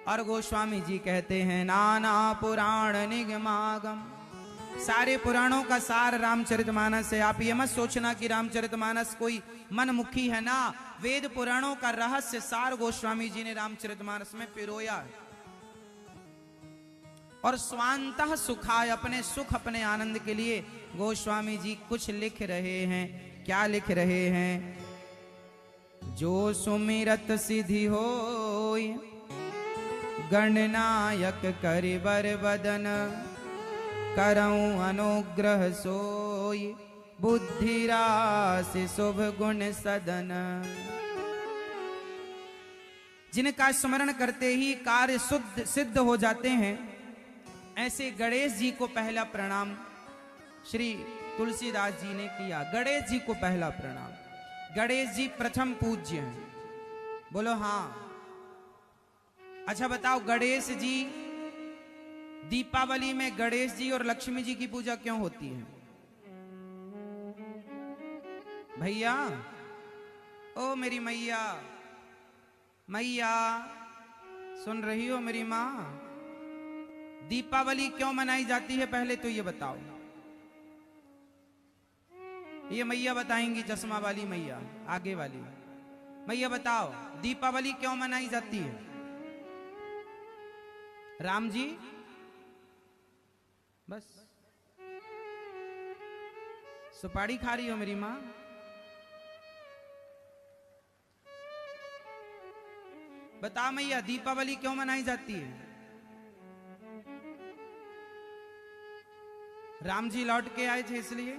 और गोस्वामी जी कहते हैं नाना पुराण निगमागम, सारे पुराणों का सार रामचरितमानस है। आप ये मत सोचना कि रामचरितमानस कोई मनमुखी है ना, वेद पुराणों का रहस्य सार गोस्वामी जी ने रामचरितमानस में पिरोया है। और स्वांतः सुखाय, अपने सुख अपने आनंद के लिए गोस्वामी जी कुछ लिख रहे हैं। क्या लिख रहे हैं? जो सुमिरत सिद्धि होय, गणनायक करिबर बदन, करऊं अनुग्रह सोय, बुद्धि राशि शुभ गुण सदन। जिनका स्मरण करते ही कार्य शुद्ध सिद्ध हो जाते हैं, ऐसे गणेश जी को पहला प्रणाम श्री तुलसीदास जी ने किया। गणेश जी को पहला प्रणाम। गणेश जी प्रथम पूज्य हैं। बोलो हाँ। अच्छा बताओ, गणेश जी दीपावली में गणेश जी और लक्ष्मी जी की पूजा क्यों होती है? भैया, ओ मेरी मैया, मैया सुन रही हो मेरी माँ? दीपावली क्यों मनाई जाती है पहले तो ये बताओ। ये मैया बताएंगी, चश्मा वाली मैया, आगे वाली मैया बताओ, दीपावली क्यों मनाई जाती है? राम जी, बस सुपारी खा रही हो मेरी माँ? बताओ मैया, दीपावली क्यों मनाई जाती है? राम जी लौट के आए थे इसलिए।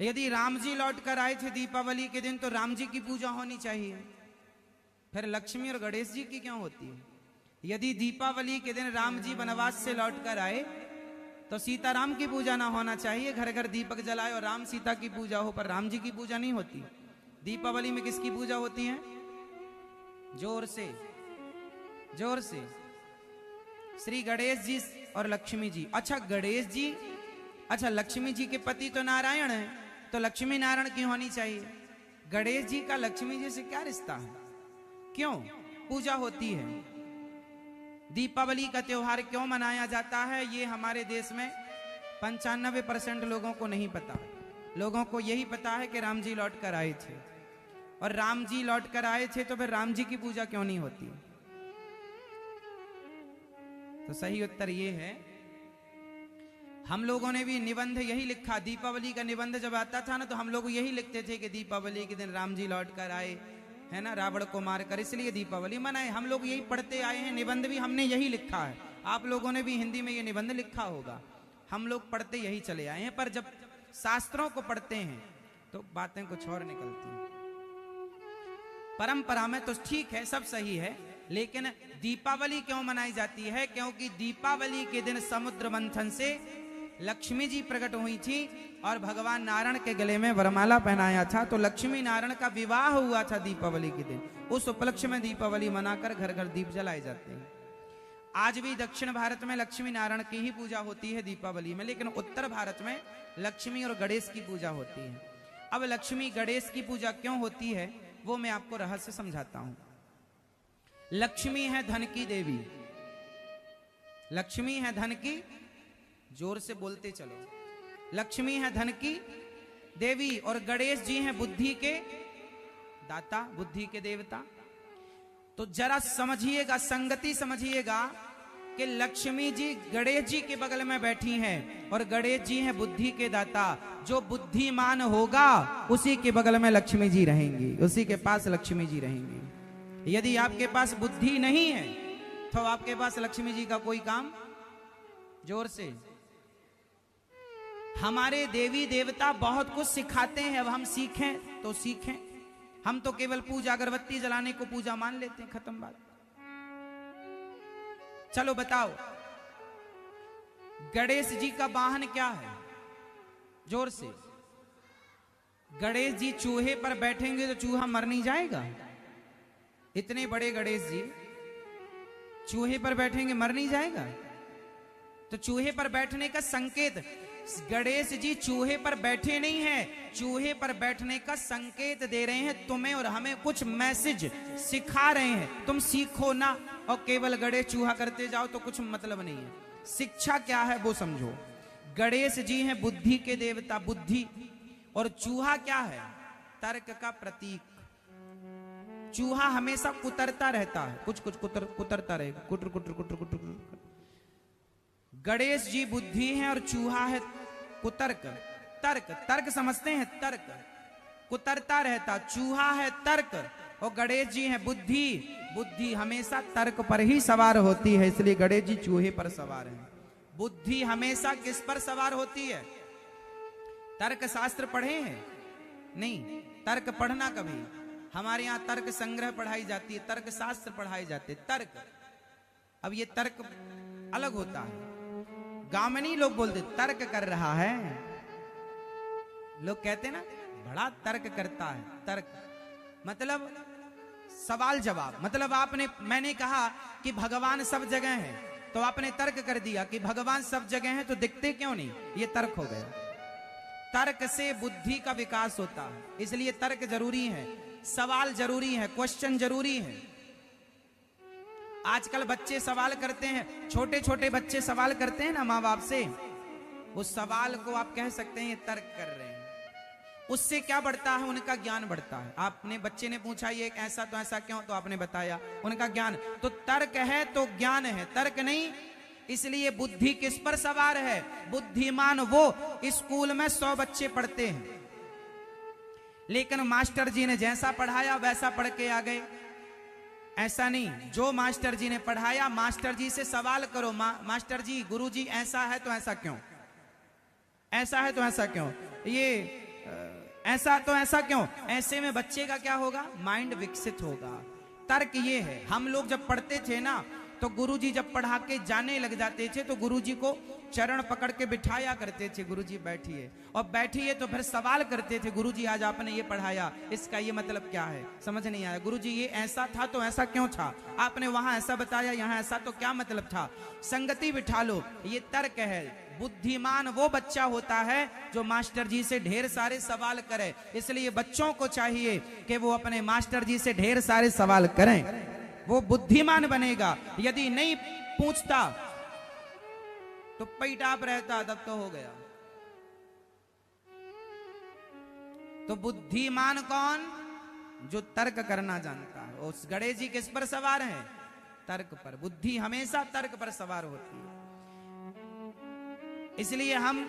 यदि राम जी लौट कर आए थे दीपावली के दिन तो राम जी की पूजा होनी चाहिए, फिर लक्ष्मी और गणेश जी की क्यों होती है? यदि दीपावली के दिन राम जी वनवास से लौट कर आए तो सीताराम की पूजा ना होना चाहिए, घर घर दीपक जलाए और राम सीता की पूजा हो, पर राम जी की पूजा नहीं होती। दीपावली में किसकी पूजा होती है? जोर से, जोर से, श्री गणेश जी और लक्ष्मी जी। अच्छा गणेश जी, अच्छा लक्ष्मी जी के पति तो नारायण है, तो लक्ष्मी नारायण की होनी चाहिए। गणेश जी का लक्ष्मी जी से क्या रिश्ता है? क्यों पूजा होती है? दीपावली का त्योहार क्यों मनाया जाता है? ये हमारे देश में 95% लोगों को नहीं पता। लोगों को यही पता है कि राम जी लौट कर आए थे, और राम जी लौट कर आए थे तो फिर राम जी की पूजा क्यों नहीं होती? तो सही उत्तर ये है, हम लोगों ने भी निबंध यही लिखा। दीपावली का निबंध जब आता था ना, तो हम लोग यही लिखते थे कि दीपावली के दिन राम जी लौट कर आए, है ना, रावण को मार कर, इसलिए दीपावली मनाए। हम लोग यही पढ़ते आए हैं, निबंध भी हमने यही लिखा है। आप लोगों ने भी हिंदी में ये निबंध लिखा होगा, हम लोग पढ़ते यही चले आए हैं। पर जब शास्त्रों को पढ़ते हैं तो बातें कुछ और निकलती हैं। परंपरा में तो ठीक है, सब सही है, लेकिन दीपावली क्यों मनाई जाती है? क्योंकि दीपावली के दिन समुद्र मंथन से लक्ष्मी जी प्रकट हुई थी और भगवान नारायण के गले में वरमाला पहनाया था, तो लक्ष्मी नारायण का विवाह हुआ था दीपावली के दिन। उस उपलक्ष्य में दीपावली मनाकर घर घर दीप जलाए जाते हैं। आज भी दक्षिण भारत में लक्ष्मी नारायण की ही पूजा होती है दीपावली में, लेकिन उत्तर भारत में लक्ष्मी और गणेश की पूजा होती है। अब लक्ष्मी गणेश की पूजा क्यों होती है वो मैं आपको रहस्य समझाता हूं। लक्ष्मी है धन की देवी, लक्ष्मी है धन की, जोर से बोलते चलो, लक्ष्मी है धन की देवी, और गणेश जी हैं बुद्धि के दाता, बुद्धि के देवता। तो जरा समझिएगा, संगति समझिएगा कि लक्ष्मी जी गणेश जी के बगल में बैठी हैं और गणेश जी हैं बुद्धि के दाता। जो बुद्धिमान होगा उसी के बगल में लक्ष्मी जी रहेंगी, उसी के पास लक्ष्मी जी रहेंगी। यदि आपके पास बुद्धि नहीं है तो आपके पास लक्ष्मी जी का कोई काम। जोर से, हमारे देवी देवता बहुत कुछ सिखाते हैं, अब हम सीखें तो सीखें। हम तो केवल पूजा अगरबत्ती जलाने को पूजा मान लेते हैं, खत्म बात। चलो बताओ, गणेश जी का वाहन क्या है? जोर से, गणेश जी चूहे पर बैठेंगे तो चूहा मर नहीं जाएगा? इतने बड़े गणेश जी चूहे पर बैठेंगे, मर नहीं जाएगा? तो चूहे पर बैठने का संकेत, गणेश जी चूहे पर बैठे नहीं हैं, चूहे पर बैठने का संकेत दे रहे हैं तुम्हें और हमें, कुछ मैसेज सिखा रहे हैं, तुम सीखो ना और केवल गणेश चूहा करते जाओ तो कुछ मतलब नहीं है। शिक्षा क्या है वो समझो। गणेश जी हैं बुद्धि के देवता, बुद्धि, और चूहा क्या है? तर्क का प्रतीक। चूहा हमेशा कुतरता रहता है, कुछ कुछ कुतरता रहेगा, कुटर कुटर कुटर कुटर कुटर। गणेश जी बुद्धि है और चूहा है कुतर्क। तर्क, तर्क समझते हैं, तर्क कुतरता रहता, चूहा है तर्क और गणेश जी है बुद्धि। बुद्धि हमेशा तर्क पर ही सवार होती है, इसलिए गणेश जी चूहे पर सवार हैं। बुद्धि हमेशा किस पर सवार होती है? तर्क शास्त्र पढ़े हैं? नहीं, तर्क पढ़ना कभी। हमारे यहाँ तर्क संग्रह पढ़ाई जाती है, तर्क शास्त्र पढ़ाए जाते, तर्क। अब ये तर्क अलग होता है। गांव में नहीं लोग बोलते तर्क कर रहा है, लोग कहते ना बड़ा तर्क करता है। तर्क मतलब सवाल जवाब, मतलब मैंने कहा कि भगवान सब जगह है, तो आपने तर्क कर दिया कि भगवान सब जगह है तो दिखते क्यों नहीं, ये तर्क हो गया। तर्क से बुद्धि का विकास होता है, इसलिए तर्क जरूरी है, सवाल जरूरी है, क्वेश्चन जरूरी है। आजकल बच्चे सवाल करते हैं, छोटे छोटे बच्चे सवाल करते हैं ना माँ बाप से, उस सवाल को आप कह सकते हैं ये तर्क कर रहे हैं। उससे क्या बढ़ता है? उनका ज्ञान बढ़ता है। आपने बच्चे ने पूछा ये ऐसा तो ऐसा क्यों, तो आपने बताया, उनका ज्ञान। तो तर्क है तो ज्ञान है, तर्क नहीं। इसलिए बुद्धि किस पर सवार है? बुद्धिमान वो स्कूल में 100 बच्चे पढ़ते हैं, लेकिन मास्टर जी ने जैसा पढ़ाया वैसा पढ़ के आ गए। ऐसा नहीं, जो मास्टर जी ने पढ़ाया मास्टर जी से सवाल करो, मास्टर जी, गुरु जी ऐसा है तो ऐसा क्यों, ऐसा है तो ऐसा क्यों, ये ऐसा तो ऐसा क्यों। ऐसे में बच्चे का क्या होगा? माइंड विकसित होगा। तर्क ये है। हम लोग जब पढ़ते थे ना तो गुरुजी जब पढ़ा के जाने लग जाते थे तो गुरुजी को चरण पकड़ के बिठाया करते थे, गुरुजी बैठिए, और बैठिए तो फिर सवाल करते थे, गुरुजी आज आपने ये पढ़ाया, इसका ये मतलब क्या है, समझ नहीं आया। गुरुजी ये ऐसा था तो ऐसा क्यों था, आपने वहां ऐसा बताया यहाँ ऐसा, तो क्या मतलब था। संगति बिठा लो, ये तर्क है। बुद्धिमान वो बच्चा होता है जो मास्टर जी से ढेर सारे सवाल करे, इसलिए बच्चों को चाहिए कि वो अपने मास्टर जी से ढेर सारे सवाल करें, वो बुद्धिमान बनेगा। यदि नहीं पूछता तो पैटाप रहता, तब तो हो गया। तो बुद्धिमान कौन? जो तर्क करना जानता है। उस गणेश जी किस पर सवार है? तर्क पर। बुद्धि हमेशा तर्क पर सवार होती है। इसलिए हम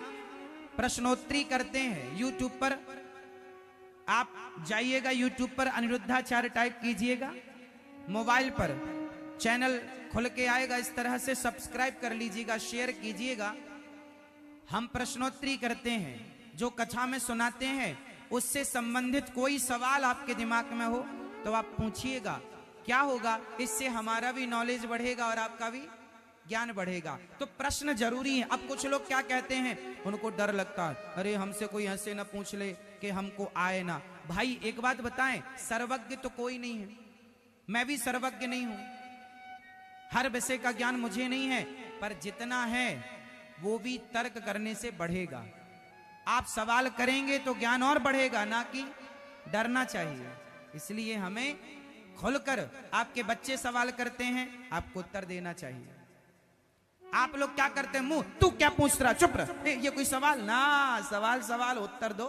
प्रश्नोत्तरी करते हैं यूट्यूब पर। आप जाइएगा यूट्यूब पर, अनिरुद्धाचार्य टाइप कीजिएगा, मोबाइल पर चैनल खुल के आएगा, इस तरह से सब्सक्राइब कर लीजिएगा, शेयर कीजिएगा। हम प्रश्नोत्तरी करते हैं, जो कथा में सुनाते हैं उससे संबंधित कोई सवाल आपके दिमाग में हो तो आप पूछिएगा। क्या होगा? इससे हमारा भी नॉलेज बढ़ेगा और आपका भी ज्ञान बढ़ेगा। तो प्रश्न जरूरी है। अब कुछ लोग क्या कहते हैं, उनको डर लगता है, अरे हमसे कोई ऐसे ना पूछ ले कि हमको आए ना। भाई एक बात बताएं, सर्वज्ञ तो कोई नहीं है, मैं भी सर्वज्ञ नहीं हूं, हर विषय का ज्ञान मुझे नहीं है, पर जितना है वो भी तर्क करने से बढ़ेगा। आप सवाल करेंगे तो ज्ञान और बढ़ेगा, ना कि डरना चाहिए। इसलिए हमें खुलकर, आपके बच्चे सवाल करते हैं आपको उत्तर देना चाहिए। आप लोग क्या करते हैं, मुंह तू क्या पूछ रहा, चुप रह, ये कोई सवाल ना, सवाल सवाल उत्तर दो।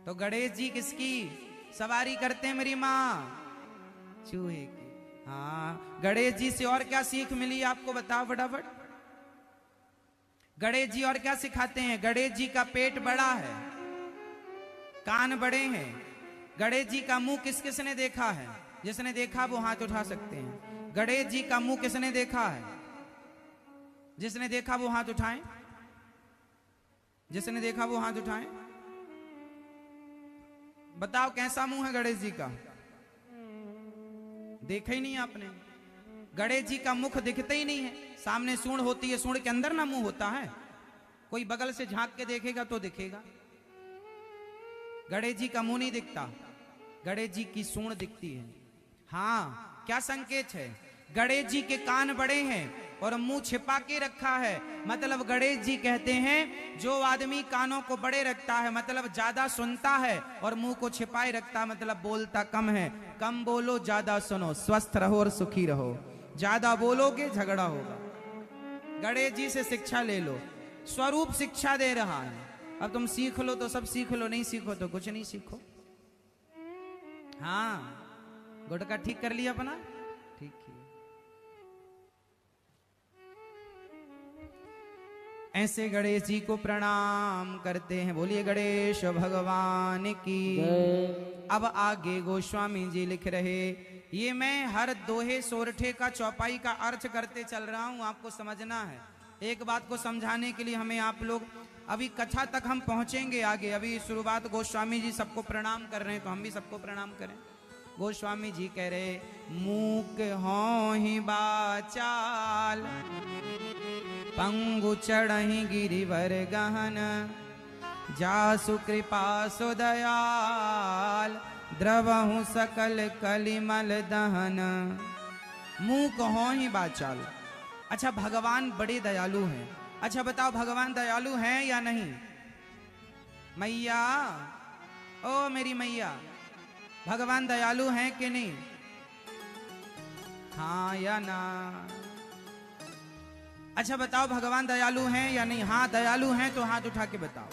तो गणेश जी किसकी सवारी करते हैं? मेरी माँ चूहे की। हाँ, गणेश जी से और क्या सीख मिली आपको, बताओ फटाफट। गणेश जी और क्या सिखाते हैं? गणेश जी का पेट बड़ा है, कान बड़े हैं। गणेश जी का मुंह किस किसने देखा है? जिसने देखा वो हाथ उठा सकते हैं। गणेश जी का मुंह किसने देखा है? जिसने देखा वो हाथ उठाएं, जिसने देखा वो हाथ उठाएं। बताओ कैसा मुंह है गणेश जी का? देखा ही नहीं आपने। गणेश जी का मुख दिखता ही नहीं है। सामने सूंड होती है, सूंड के अंदर ना मुंह होता है। कोई बगल से झांक के देखेगा तो दिखेगा। गणेश जी का मुंह नहीं दिखता, गणेश जी की सूंड दिखती है। हाँ, क्या संकेत है? गणेश जी के कान बड़े हैं, और मुंह छिपा के रखा है। मतलब गणेश जी कहते हैं जो आदमी कानों को बड़े रखता है मतलब ज्यादा सुनता है, और मुंह को छिपाए रखता मतलब बोलता कम है। कम बोलो ज्यादा सुनो, स्वस्थ रहो और सुखी रहो। ज्यादा बोलोगे झगड़ा होगा। गणेश जी से शिक्षा ले लो, स्वरूप शिक्षा दे रहा है। अब तुम सीख लो तो सब सीख लो, नहीं सीखो तो कुछ नहीं सीखो। हाँ, गुटका ठीक कर लिया अपना, ठीक किया। ऐसे गणेश जी को प्रणाम करते हैं। बोलिए गणेश भगवान की। अब आगे गोस्वामी जी लिख रहे, ये मैं हर दोहे सोरठे का चौपाई का अर्थ करते चल रहा हूं, आपको समझना है। एक बात को समझाने के लिए हमें आप लोग, अभी कथा तक हम पहुंचेंगे आगे, अभी शुरुआत गोस्वामी जी सबको प्रणाम कर रहे हैं तो हम भी सबको प्रणाम करें। गोस्वामी जी कह रहे, मूक हों ही बाचाल, पंगु चढ़ही गिरिवर गहन, जासु कृपा सो दयाल, द्रवहु सकल कलिमल दहन। मूक हों ही बाचाल। अच्छा, भगवान बड़े दयालु हैं। अच्छा बताओ, भगवान दयालु हैं या नहीं? मैया, ओ मेरी मैया, भगवान दयालु हैं कि नहीं? हाँ या ना? अच्छा बताओ, भगवान दयालु हैं या नहीं? हाँ दयालु हैं तो हाथ उठा के बताओ।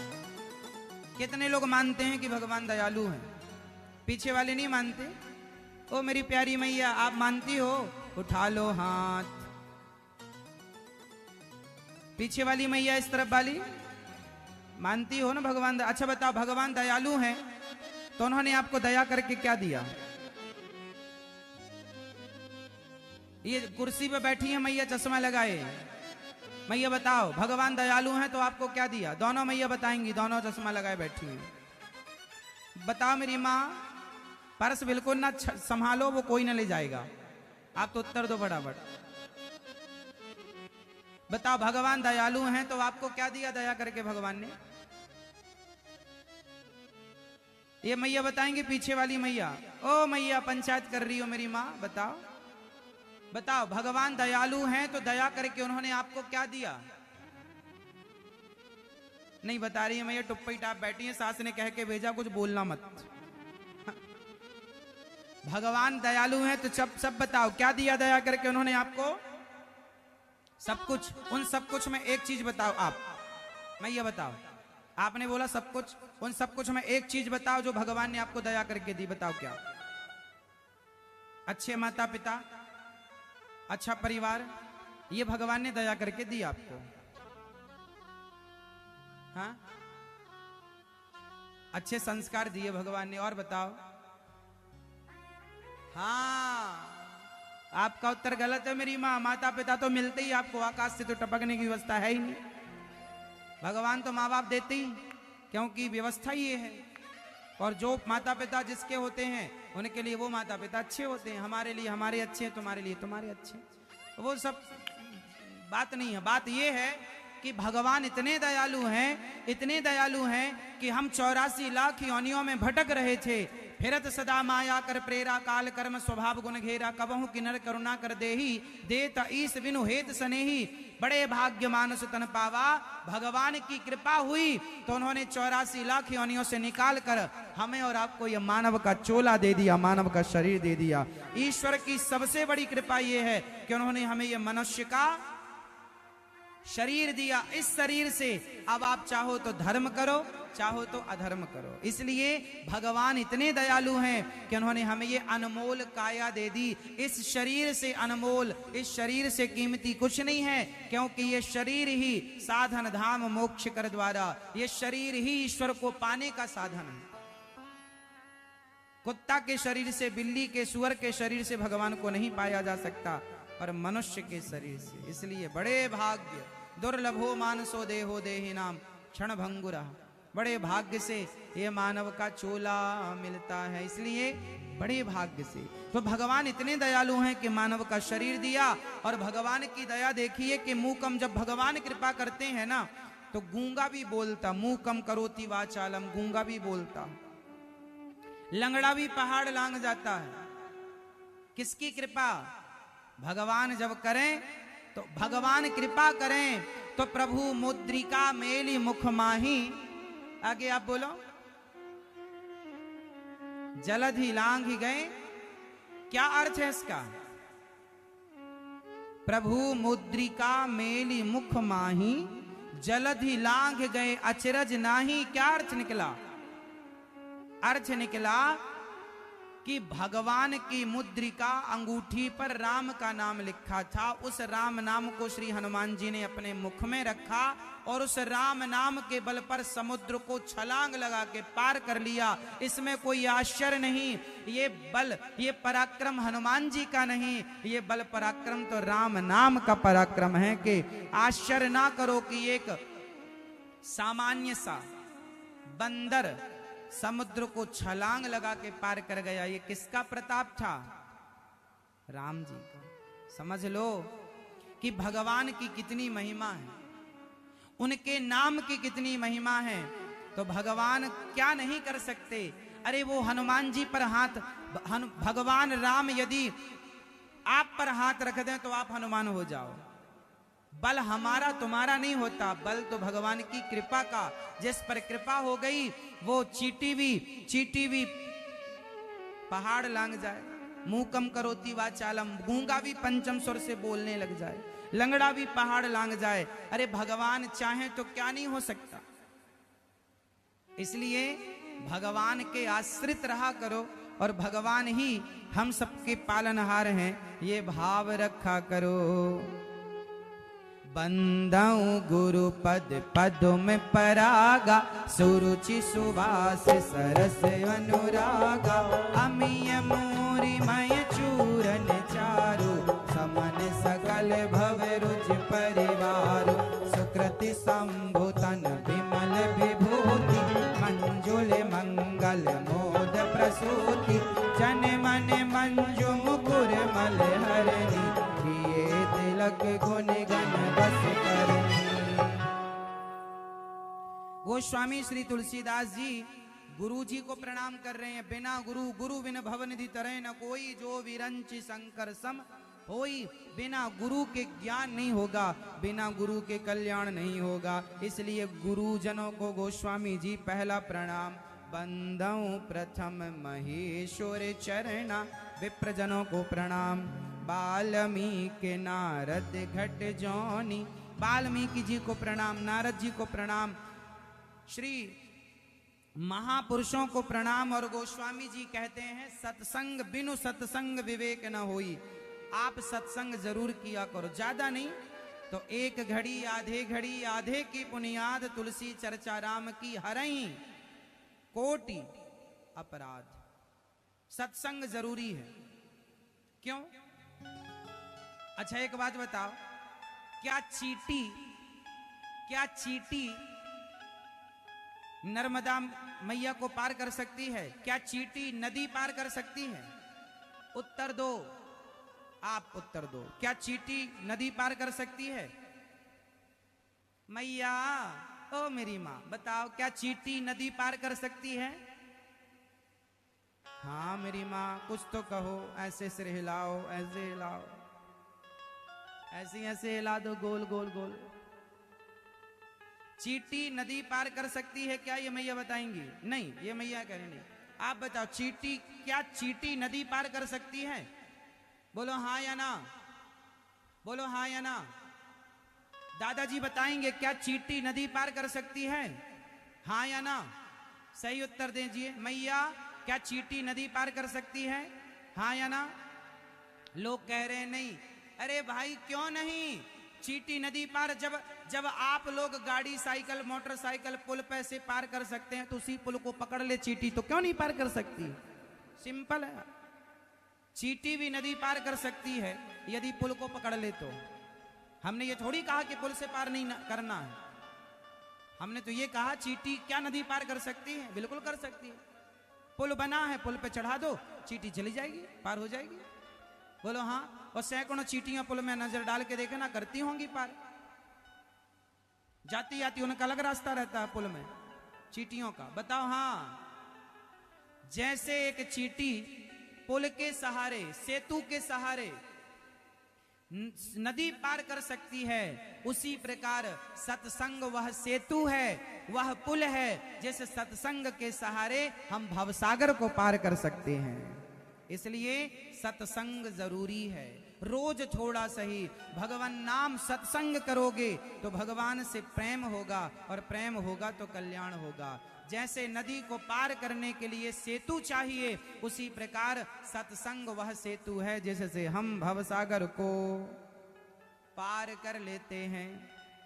कितने लोग मानते हैं कि भगवान दयालु हैं? पीछे वाले नहीं मानते? ओ मेरी प्यारी मैया, आप मानती हो? उठा लो हाथ। पीछे वाली मैया, इस तरफ वाली, मानती हो ना भगवान? अच्छा बताओ, भगवान दयालु हैं तो उन्होंने आपको दया करके क्या दिया? ये कुर्सी पे बैठी है मैया, चश्मा लगाए। मैया बताओ, भगवान दयालु हैं तो आपको क्या दिया? दोनों मैया बताएंगी, दोनों चश्मा लगाए बैठी हैं। बताओ मेरी माँ, पर्स बिल्कुल ना संभालो, वो कोई ना ले जाएगा। आप तो उत्तर दो फटाफट। बताओ, भगवान दयालु हैं तो आपको क्या दिया दया करके भगवान ने? ये मैया बताएंगे, पीछे वाली मैया। ओ मैया, पंचायत कर रही हो मेरी माँ, बताओ बताओ, भगवान दयालु हैं तो दया करके उन्होंने आपको क्या दिया? नहीं बता रही है मैया, टुप्पी टाप बैठी है, सास ने कह के भेजा कुछ बोलना मत। भगवान दयालु हैं तो सब बताओ, क्या दिया दया करके उन्होंने आपको? सब कुछ। उन सब कुछ में एक चीज बताओ आप, मैया बताओ। आपने बोला सब कुछ, उन सब कुछ में एक चीज बताओ जो भगवान ने आपको दया करके दी, बताओ क्या? अच्छे माता पिता, अच्छा परिवार, ये भगवान ने दया करके दी आपको। हाँ, अच्छे संस्कार दिए भगवान ने। और बताओ। हाँ, आपका उत्तर गलत है मेरी माँ। माता पिता तो मिलते ही आपको, आकाश से तो टपकने की व्यवस्था है ही नहीं। भगवान तो माँ बाप देते ही, क्योंकि व्यवस्था ही ये है। और जो माता पिता जिसके होते हैं उनके लिए वो माता पिता अच्छे होते हैं। हमारे लिए हमारे अच्छे हैं, तुम्हारे लिए तुम्हारे अच्छे। वो सब बात नहीं है। बात ये है कि भगवान इतने दयालु हैं, इतने दयालु हैं कि हम 84 लाख योनियों में भटक रहे थे, फिरत सदा माया कर प्रेरा, काल कर्म स्वभाव गुण घेरा, कबहु किन्नर करुणा कर देही, देत ईस बिनु हेत सनेही, बड़े भाग्य मानस तन पावा। भगवान की कृपा हुई तो उन्होंने 84 लाख योनियों से निकाल कर हमें और आपको ये मानव का चोला दे दिया, मानव का शरीर दे दिया। ईश्वर की सबसे बड़ी कृपा ये है कि उन्होंने हमें ये मनुष्य का शरीर दिया। इस शरीर से अब आप चाहो तो धर्म करो, चाहो तो अधर्म करो। इसलिए भगवान इतने दयालु हैं कि उन्होंने हमें ये अनमोल काया दे दी। इस शरीर से अनमोल, इस शरीर से कीमती कुछ नहीं है, क्योंकि ये शरीर ही साधन धाम मोक्ष कर द्वारा, ये शरीर ही ईश्वर को पाने का साधन है। कुत्ता के शरीर से, बिल्ली के, सुअर के शरीर से भगवान को नहीं पाया जा सकता, और मनुष्य के शरीर से। इसलिए बड़े भाग्य, दुर्लभो मानसो देहो देहि नाम क्षण भंगुरा, बड़े भाग्य से ये मानव का चोला मिलता है। इसलिए बड़े भाग्य से तो भगवान इतने दयालु हैं कि मानव का शरीर दिया। और भगवान की दया देखिए कि मूकम, जब भगवान कृपा करते हैं ना तो गूंगा भी बोलता। मूकम करोति वाचालम, गूंगा भी बोलता, लंगड़ा भी पहाड़ लांग जाता है। किसकी कृपा? भगवान जब करें तो भगवान कृपा करें तो प्रभु मुद्रिका मेली मुख माही। आगे आप बोलो, जलधि लांघ गए, क्या अर्थ है इसका? प्रभु मुद्रिका मेली मुख माही, जलधि लांघ गए अचरज नाही। क्या अर्थ निकला? अर्थ निकला कि भगवान की मुद्रिका अंगूठी पर राम का नाम लिखा था। उस राम नाम को श्री हनुमान जी ने अपने मुख में रखा और उस राम नाम के बल पर समुद्र को छलांग लगा के पार कर लिया। इसमें कोई आश्चर्य नहीं। ये बल, ये पराक्रम हनुमान जी का नहीं, ये बल पराक्रम तो राम नाम का पराक्रम है। कि आश्चर्य ना करो कि एक सामान्य सा बंदर समुद्र को छलांग लगा के पार कर गया। ये किसका प्रताप था? राम जी का। समझ लो कि भगवान की कितनी महिमा है, उनके नाम की कितनी महिमा है। तो भगवान क्या नहीं कर सकते? अरे वो हनुमान जी पर हाथ, भगवान राम यदि आप पर हाथ रख दें तो आप हनुमान हो जाओ। बल हमारा तुम्हारा नहीं होता, बल तो भगवान की कृपा का। जिस पर कृपा हो गई वो चीटी भी पहाड़ लांग जाए। मूकम करोति वाचालम, गूंगा भी पंचम स्वर से बोलने लग जाए, लंगड़ा भी पहाड़ लांग जाए। अरे भगवान चाहे तो क्या नहीं हो सकता। इसलिए भगवान के आश्रित रहा करो और भगवान ही हम सबके पालनहार हैं, ये भाव रखा करो। बंदाऊं गुरु पद पदों में परागा, सुरुचि सुवास सरस अनुरागा। अमीय मोरी मय चूरन चारु, समन सकल भव रुचि परिवार। सुकृति संभुतन विमल विभूति, मंजुल मंगल मोद प्रसूति। जन मन मंजु मुकुर मल हरणी, किए तिलक गुण गण बस करनी। गोस्वामी श्री तुलसीदास जी गुरु जी को प्रणाम कर रहे हैं। बिना गुरु गुरु बिन भवनिधि तरह न कोई, जो विरंचि शंकर सम होई। बिना गुरु के ज्ञान नहीं होगा, बिना गुरु के कल्याण नहीं होगा। इसलिए गुरुजनों को गोस्वामी जी पहला प्रणाम। बंदऊं प्रथम महेश्वर चरणा, विप्रजनों को प्रणाम। वाल्मीकि नारद घट जौनी, वाल्मीकि जी को प्रणाम, नारद जी को प्रणाम, श्री महापुरुषों को प्रणाम। और गोस्वामी जी कहते हैं सत्संग बिनु सत्संग विवेक न होई। आप सत्संग जरूर किया करो, ज्यादा नहीं तो एक घड़ी आधे की पुनियाद। तुलसी चर्चा राम की हरई कोटि अपराध। सत्संग जरूरी है। क्यों? अच्छा एक बात बताओ, क्या चींटी नर्मदा मैया को पार कर सकती है? क्या चींटी नदी पार कर सकती है? उत्तर दो, आप उत्तर दो। क्या चींटी नदी पार कर सकती है? मैया, ओ मेरी मां, बताओ क्या चींटी नदी पार कर सकती है? हाँ मेरी मां, कुछ तो कहो। ऐसे सिर हिलाओ, ऐसे हिलाओ, ऐसे हिला दो, गोल गोल गोल। चींटी नदी पार कर सकती है क्या? ये मैया बताएंगी? नहीं, ये मैया कह रही नहीं। आप बताओ क्या चींटी नदी पार कर सकती है? बोलो हाँ या ना, बोलो हाँ या ना। दादाजी बताएंगे क्या चींटी नदी पार कर सकती है? हाँ या ना, सही उत्तर दीजिए। मैया, क्या चींटी नदी पार कर सकती है? हाँ या ना। लोग कह रहे हैं नहीं। अरे भाई क्यों नहीं? चींटी नदी पार जब आप लोग गाड़ी, साइकिल, मोटरसाइकिल पुल पे से पार कर सकते हैं तो उसी पुल को पकड़ ले चींटी, तो क्यों नहीं पार कर सकती? सिंपल है। चींटी भी नदी पार कर सकती है यदि पुल को पकड़ ले तो। हमने ये थोड़ी कहा कि पुल से पार नहीं करना है। हमने तो ये कहा चींटी क्या नदी पार कर सकती है? बिल्कुल कर सकती है। पुल बना है, पुल पे चढ़ा दो, चींटी चली जाएगी, पार हो जाएगी। बोलो हाँ। और सैकड़ों चींटियां पुल में नजर डाल के देखे ना, करती होंगी पार। जाती आती उनका अलग रास्ता रहता है पुल में, चींटियों का। बताओ हाँ। जैसे एक चींटी पुल के सहारे, सेतु के सहारे नदी पार कर सकती है, उसी प्रकार सत्संग वह सेतु है, वह पुल है, जिस सत्संग के सहारे हम भवसागर को पार कर सकते हैं। इसलिए सत्संग जरूरी है। रोज थोड़ा सही भगवान नाम सत्संग करोगे तो भगवान से प्रेम होगा, और प्रेम होगा तो कल्याण होगा। जैसे नदी को पार करने के लिए सेतु चाहिए, उसी प्रकार सत्संग वह सेतु है जिससे हम भवसागर को पार कर लेते हैं।